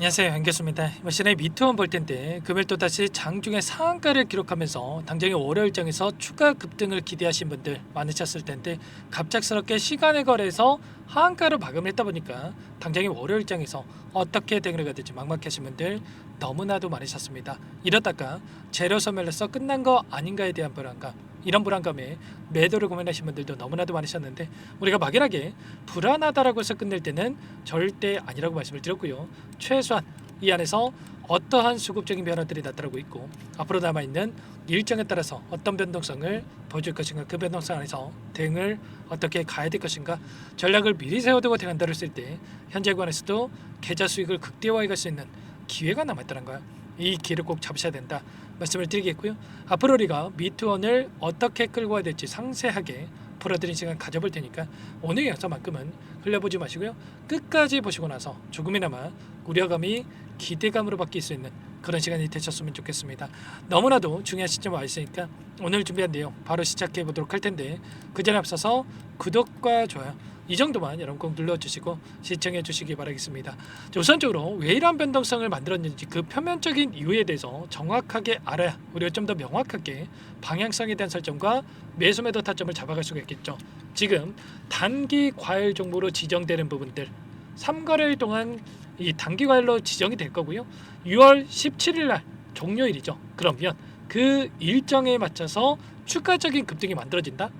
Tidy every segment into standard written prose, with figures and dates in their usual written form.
안녕하세요, 안겼습니다. 이번 시간에 미투원 볼 텐데 금일 또 다시 장중에 상한가를 기록하면서 당장의 월요일장에서 추가 급등을 기대하신 분들 많으셨을 텐데 갑작스럽게 시간을 거래해서 하한가로 마감을 했다 보니까 당장의 월요일장에서 어떻게 대응을 될지 막막하신 분들 너무나도 많으셨습니다. 이러다가 재료 소멸해서 끝난 거 아닌가에 대한 불안감, 이런 불안감에 매도를 고민하신 분들도 너무나도 많으셨는데 우리가 막연하게 불안하다라고 해서 끝낼 때는 절대 아니라고 말씀을 드렸고요. 최소한 이 안에서 어떠한 수급적인 변화들이 나타나고 있고 앞으로 남아있는 일정에 따라서 어떤 변동성을 보여줄 것인가, 그 변동성 안에서 대응을 어떻게 가야 될 것인가, 전략을 미리 세워두고 대응한다를 쓸 때 현재 구간에서도 계좌 수익을 극대화해 갈 수 있는 기회가 남아있다는 거야. 이 기회를 꼭 잡으셔야 된다 말씀을 드리겠고요. 앞으로 우리가 미투원을 어떻게 끌고 가야 될지 상세하게 풀어드린 시간 가져볼 테니까 오늘 영상만큼은 흘려보지 마시고요. 끝까지 보시고 나서 조금이나마 우려감이 기대감으로 바뀔 수 있는 그런 시간이 되셨으면 좋겠습니다. 너무나도 중요한 시점에 와 있으니까 오늘 준비한 내용 바로 시작해 보도록 할 텐데 그 전에 앞서서 구독과 좋아요 이 정도만 여러분 꼭 눌러주시고 시청해 주시기 바라겠습니다. 우선적으로 왜 이러한 변동성을 만들었는지 그 표면적인 이유에 대해서 정확하게 알아야 우리가 좀 더 명확하게 방향성에 대한 설정과 매수 매도 타점을 잡아갈 수가 있겠죠. 지금 단기 과열 종목으로 지정되는 부분들 3거래일 동안 이 단기 과열로 지정이 될 거고요. 6월 17일 날 종료일이죠. 그러면 그 일정에 맞춰서 추가적인 급등이 만들어진다.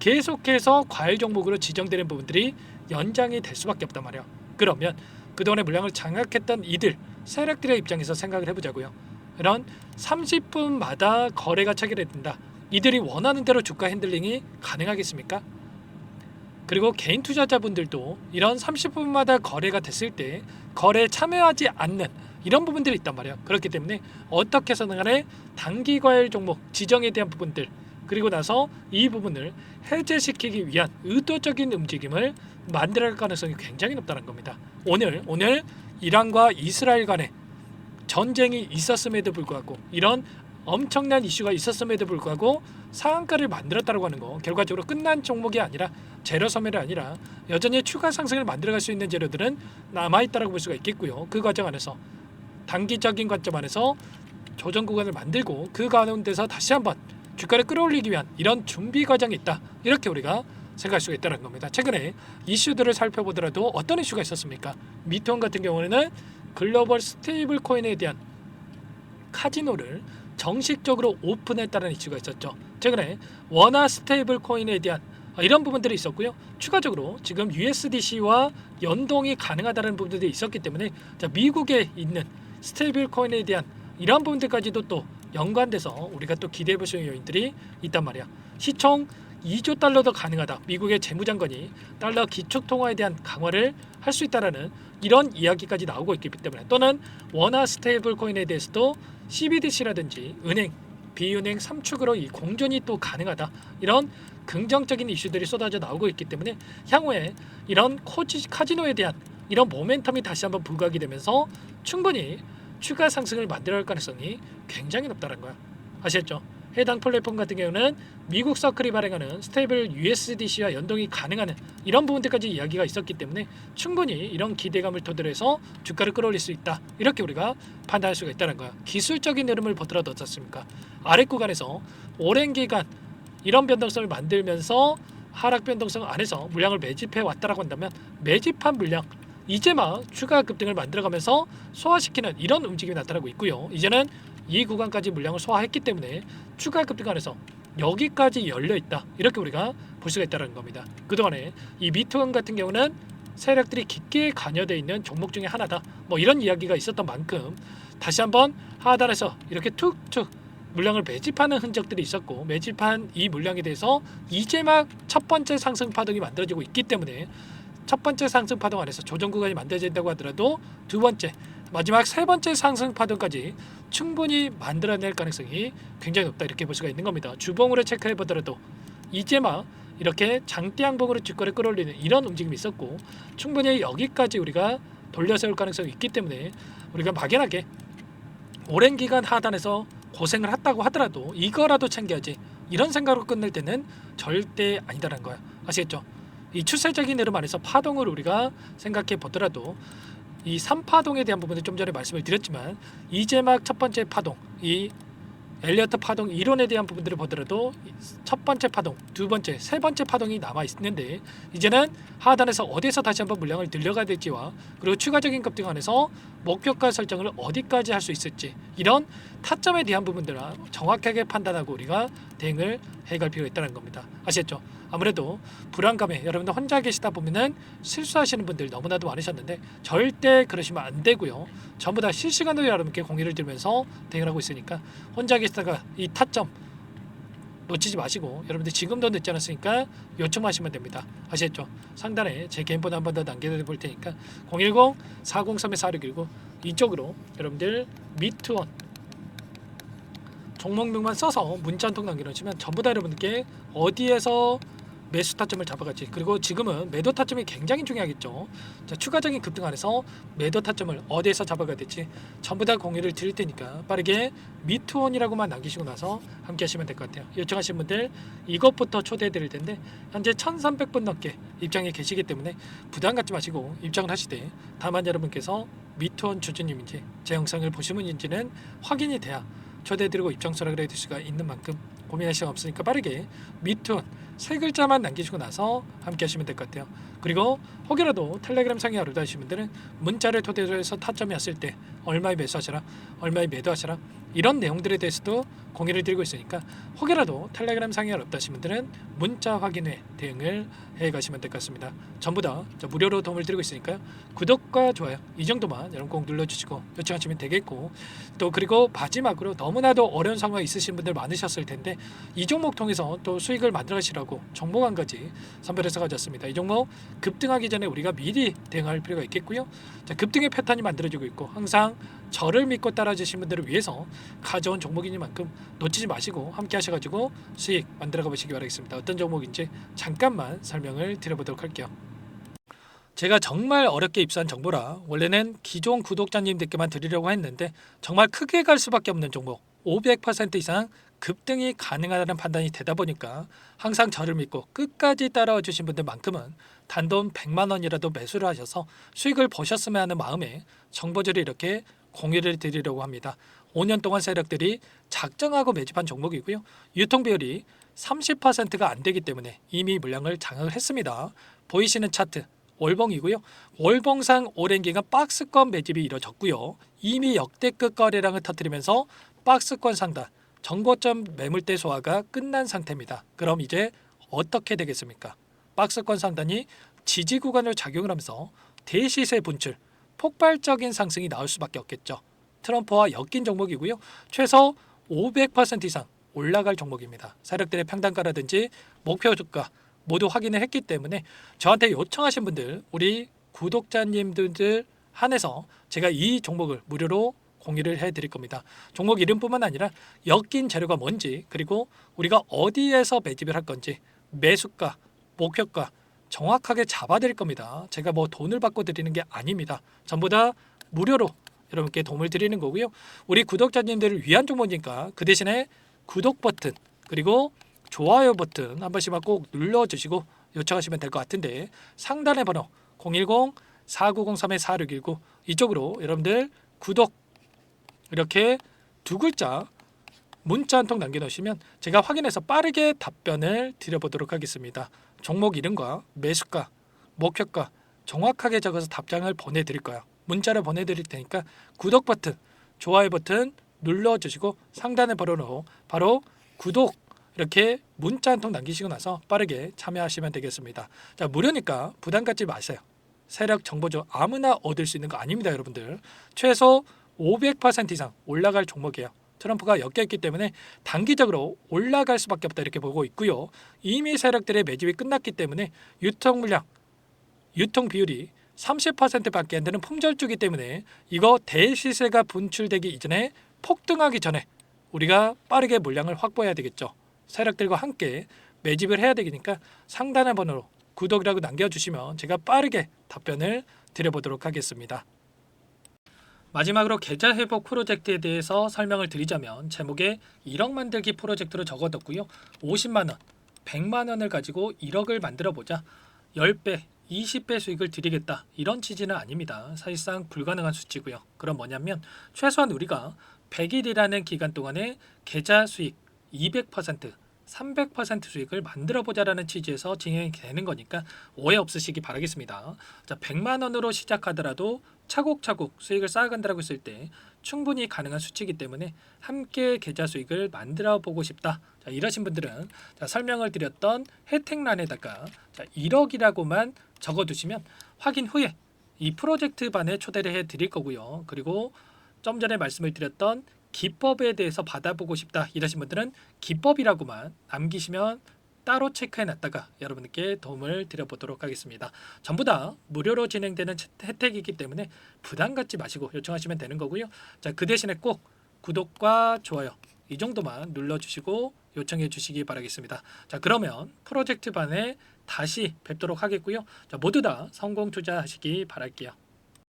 계속해서 과열 종목으로 지정되는 부분들이 연장이 될 수밖에 없단 말이야. 그러면 그동안의 물량을 장악했던 이들 세력들의 입장에서 생각을 해보자고요. 이런 30분마다 거래가 체결된다. 이들이 원하는 대로 주가 핸들링이 가능하겠습니까? 그리고 개인 투자자분들도 이런 30분마다 거래가 됐을 때 거래에 참여하지 않는 이런 부분들이 있단 말이에요. 그렇기 때문에 어떻게 해서든 간에 단기 과열 종목 지정에 대한 부분들, 그리고 나서 이 부분을 해제시키기 위한 의도적인 움직임을 만들어갈 가능성이 굉장히 높다는 겁니다. 오늘 이란과 이스라엘 간의 전쟁이 있었음에도 불구하고 이런 엄청난 이슈가 있었음에도 불구하고 상한가를 만들었다고 하는 거, 결과적으로 끝난 종목이 아니라 재료 소멸이 아니라 여전히 추가 상승을 만들어갈 수 있는 재료들은 남아있다고 볼 수가 있겠고요. 그 과정 안에서 단기적인 관점 안에서 조정 구간을 만들고 그 가운데서 다시 한번 주가를 끌어올리기 위한 이런 준비 과정이 있다, 이렇게 우리가 생각할 수가 있다는 겁니다. 최근에 이슈들을 살펴보더라도 어떤 이슈가 있었습니까? 미투원 같은 경우에는 글로벌 스테이블 코인에 대한 카지노를 정식적으로 오픈했다는 이슈가 있었죠. 최근에 원화 스테이블 코인에 대한 이런 부분들이 있었고요. 추가적으로 지금 USDC와 연동이 가능하다는 부분들이 있었기 때문에 미국에 있는 스테이블 코인에 대한 이러한 부분들까지도 또 연관돼서 우리가 또 기대해 볼 수 있는 요인들이 있단 말이야. 시총 2조 달러도 가능하다. 미국의 재무장관이 달러 기축통화에 대한 강화를 할 수 있다라는 이런 이야기까지 나오고 있기 때문에, 또는 원화 스테이블 코인에 대해서도 CBDC라든지 은행, 비은행 3축으로 이 공존이 또 가능하다. 이런 긍정적인 이슈들이 쏟아져 나오고 있기 때문에 향후에 이런 카지노에 대한 이런 모멘텀이 다시 한번 부각이 되면서 충분히 추가 상승을 만들어갈 가능성이 굉장히 높다는 거야. 아시겠죠? 해당 플랫폼 같은 경우는 미국 서클이 발행하는 스테이블 USDC와 연동이 가능한 이런 부분들까지 이야기가 있었기 때문에 충분히 이런 기대감을 토대로 해서 주가를 끌어올릴 수 있다, 이렇게 우리가 판단할 수가 있다는 거야. 기술적인 흐름을 보더라도 어떻습니까? 아래 구간에서 오랜 기간 이런 변동성을 만들면서 하락 변동성 안에서 물량을 매집해 왔다라고 한다면 매집한 물량 이제 막 추가 급등을 만들어가면서 소화시키는 이런 움직임이 나타나고 있고요. 이제는 이 구간까지 물량을 소화했기 때문에 추가 급등 안에서 여기까지 열려있다, 이렇게 우리가 볼 수가 있다는 겁니다. 그동안에 이 미투원 같은 경우는 세력들이 깊게 관여되어 있는 종목 중에 하나다, 뭐 이런 이야기가 있었던 만큼 다시 한번 하단에서 이렇게 툭툭 물량을 매집하는 흔적들이 있었고, 매집한 이 물량에 대해서 이제 막 첫 번째 상승 파동이 만들어지고 있기 때문에 첫 번째 상승 파동 안에서 조정 구간이 만들어진다고 하더라도 두 번째, 마지막 세 번째 상승 파동까지 충분히 만들어낼 가능성이 굉장히 높다, 이렇게 볼 수가 있는 겁니다. 주봉으로 체크해 보더라도 이제 막 이렇게 장대 양봉으로 주가를 끌어올리는 이런 움직임이 있었고, 충분히 여기까지 우리가 돌려세울 가능성이 있기 때문에 우리가 막연하게 오랜 기간 하단에서 고생을 했다고 하더라도 이거라도 챙겨야지, 이런 생각으로 끝낼 때는 절대 아니다라는 거야. 아시겠죠? 이 추세적인 흐름 안에서 파동을 우리가 생각해 보더라도 이 3파동에 대한 부분을 좀 전에 말씀을 드렸지만 이제 막 첫 번째 파동, 이 엘리어트 파동 이론에 대한 부분들을 보더라도 첫 번째 파동, 두 번째, 세 번째 파동이 남아 있는데 이제는 하단에서 어디서 다시 한번 물량을 늘려가야 될지와 그리고 추가적인 급등 안에서 목표가 설정을 어디까지 할 수 있을지 이런 타점에 대한 부분들을 정확하게 판단하고 우리가 대응을 해갈 필요가 있다는 겁니다. 아시겠죠? 아무래도 불안감에 여러분들 혼자 계시다 보면은 실수하시는 분들 너무나도 많으셨는데 절대 그러시면 안 되고요. 전부 다 실시간으로 여러분께 공유를 드리면서 대응을 하고 있으니까 혼자 계시다가 이 타점 놓치지 마시고 여러분들 지금도 늦지 않았으니까 요청하시면 됩니다. 아시겠죠? 상단에 제 개인 번호 한 번 더 남겨드릴 테니까 010-403-4619 이쪽으로 여러분들 미투원 종목명만 써서 문자 한 통 남겨놓으시면 전부 다 여러분께 어디에서 매수 타점을 잡아갈지 그리고 지금은 매도 타점이 굉장히 중요하겠죠. 자, 추가적인 급등 안에서 매도 타점을 어디에서 잡아가야 될지 전부 다 공유를 드릴 테니까 빠르게 미투원이라고만 남기시고 나서 함께 하시면 될 것 같아요. 요청하신 분들 이것부터 초대해 드릴 텐데 현재 1300분 넘게 입장에 계시기 때문에 부담 갖지 마시고 입장을 하시되 다만 여러분께서 미투원 주주님인지 제 영상을 보신 분인지는 확인이 돼야 초대해드리고 입장 수락을 해드릴 수가 있는 만큼 고민할 시간 없으니까 빠르게 미투원 세 글자만 남기시고 나서 함께 하시면 될 것 같아요. 그리고 혹여라도 텔레그램 상에 아르다 하시는 분들은 문자를 토대로 해서 타점이 왔을 때 얼마에 매수하시라 얼마에 매도하시라 이런 내용들에 대해서도 공유를 드리고 있으니까 혹여라도 텔레그램 상에 어렵다 하시는 분들은 문자 확인에 대응을 해가시면 될 것 같습니다. 전부 다 무료로 도움을 드리고 있으니까요. 구독과 좋아요 이 정도만 여러분 꼭 눌러주시고 요청하시면 되겠고 또 그리고 마지막으로 너무나도 어려운 상황이 있으신 분들 많으셨을 텐데 이 종목 통해서 또 수익을 만들어 가시라고 종목 한 가지 선별해서 가져왔습니다. 이 종목 급등하기 전에 우리가 미리 대응할 필요가 있겠고요. 자, 급등의 패턴이 만들어지고 있고 항상 저를 믿고 따라주신 분들을 위해서 가져온 종목이니만큼 놓치지 마시고 함께 하셔가지고 수익 만들어가 보시기 바라겠습니다. 어떤 종목인지 잠깐만 설명을 드려보도록 할게요. 제가 정말 어렵게 입수한 정보라 원래는 기존 구독자님들께만 드리려고 했는데 정말 크게 갈 수밖에 없는 종목 500% 이상 급등이 가능하다는 판단이 되다 보니까 항상 저를 믿고 끝까지 따라와 주신 분들만큼은 단돈 100만 원이라도 매수를 하셔서 수익을 보셨으면 하는 마음에 정보들을 이렇게 공유를 드리려고 합니다. 5년 동안 세력들이 작정하고 매집한 종목이고요. 유통 비율이 30%가 안 되기 때문에 이미 물량을 장악을 했습니다. 보이시는 차트 월봉이고요. 월봉상 오랜 기간 박스권 매집이 이뤄졌고요. 이미 역대급 거래량을 터뜨리면서 박스권 상단 정고점 매물대 소화가 끝난 상태입니다. 그럼 이제 어떻게 되겠습니까? 박스권 상단이 지지 구간을 작용을 하면서 대시세 분출, 폭발적인 상승이 나올 수밖에 없겠죠. 트럼프와 엮인 종목이고요. 최소 500% 이상 올라갈 종목입니다. 세력들의 평단가라든지 목표 주가 모두 확인을 했기 때문에 저한테 요청하신 분들 우리 구독자님들 한해서 제가 이 종목을 무료로 공유를 해드릴 겁니다. 종목 이름뿐만 아니라 엮인 재료가 뭔지 그리고 우리가 어디에서 매집을 할 건지 매수가, 목표가 정확하게 잡아드릴 겁니다. 제가 뭐 돈을 받고 드리는 게 아닙니다. 전부 다 무료로 여러분께 도움을 드리는 거고요. 우리 구독자님들을 위한 종목이니까 그 대신에 구독 버튼 그리고 좋아요 버튼 한 번씩만 꼭 눌러주시고 요청하시면 될 것 같은데 상단의 번호 010-4903-4619 이쪽으로 여러분들 구독 이렇게 두 글자 문자 한 통 남겨놓으시면 제가 확인해서 빠르게 답변을 드려보도록 하겠습니다. 종목 이름과 매수가, 목표가 정확하게 적어서 답장을 보내드릴 거예요. 문자를 보내드릴 테니까 구독 버튼, 좋아요 버튼 눌러주시고 상단의 번호로 바로 구독 이렇게 문자 한 통 남기시고 나서 빠르게 참여하시면 되겠습니다. 자, 무료니까 부담 갖지 마세요. 세력 정보죠. 아무나 얻을 수 있는 거 아닙니다, 여러분들. 최소 500% 이상 올라갈 종목이에요. 트럼프가 엮여있기 때문에 단기적으로 올라갈 수밖에 없다 이렇게 보고 있고요. 이미 세력들의 매집이 끝났기 때문에 유통 물량, 유통 비율이 30%밖에 안 되는 품절주기 때문에 이거 대시세가 분출되기 이전에 폭등하기 전에 우리가 빠르게 물량을 확보해야 되겠죠. 세력들과 함께 매집을 해야 되니까 상단의 번호로 구독이라고 남겨주시면 제가 빠르게 답변을 드려보도록 하겠습니다. 마지막으로 계좌 회복 프로젝트에 대해서 설명을 드리자면 제목에 1억 만들기 프로젝트로 적어뒀고요. 50만 원, 100만 원을 가지고 1억을 만들어 보자. 10배, 20배 수익을 드리겠다 이런 취지는 아닙니다. 사실상 불가능한 수치고요. 그럼 뭐냐면 최소한 우리가 100일이라는 기간 동안에 계좌 수익 200%, 300% 수익을 만들어 보자라는 취지에서 진행이 되는 거니까 오해 없으시기 바라겠습니다. 자, 100만 원으로 시작하더라도 차곡차곡 수익을 쌓아간다고 했을 때 충분히 가능한 수치이기 때문에 함께 계좌 수익을 만들어 보고 싶다. 자, 이러신 분들은 자, 설명을 드렸던 혜택란에다가 자, 1억이라고만 적어두시면 확인 후에 이 프로젝트 반에 초대를 해 드릴 거고요. 그리고 좀 전에 말씀을 드렸던 기법에 대해서 받아보고 싶다 이러신 분들은 기법이라고만 남기시면 따로 체크해 놨다가 여러분께 도움을 드려보도록 하겠습니다. 전부 다 무료로 진행되는 혜택이기 때문에 부담 갖지 마시고 요청하시면 되는 거고요. 자, 그 대신에 꼭 구독과 좋아요 이 정도만 눌러주시고 요청해 주시기 바라겠습니다. 자, 그러면 프로젝트 반에 다시 뵙도록 하겠고요. 자, 모두 다 성공 투자하시기 바랄게요.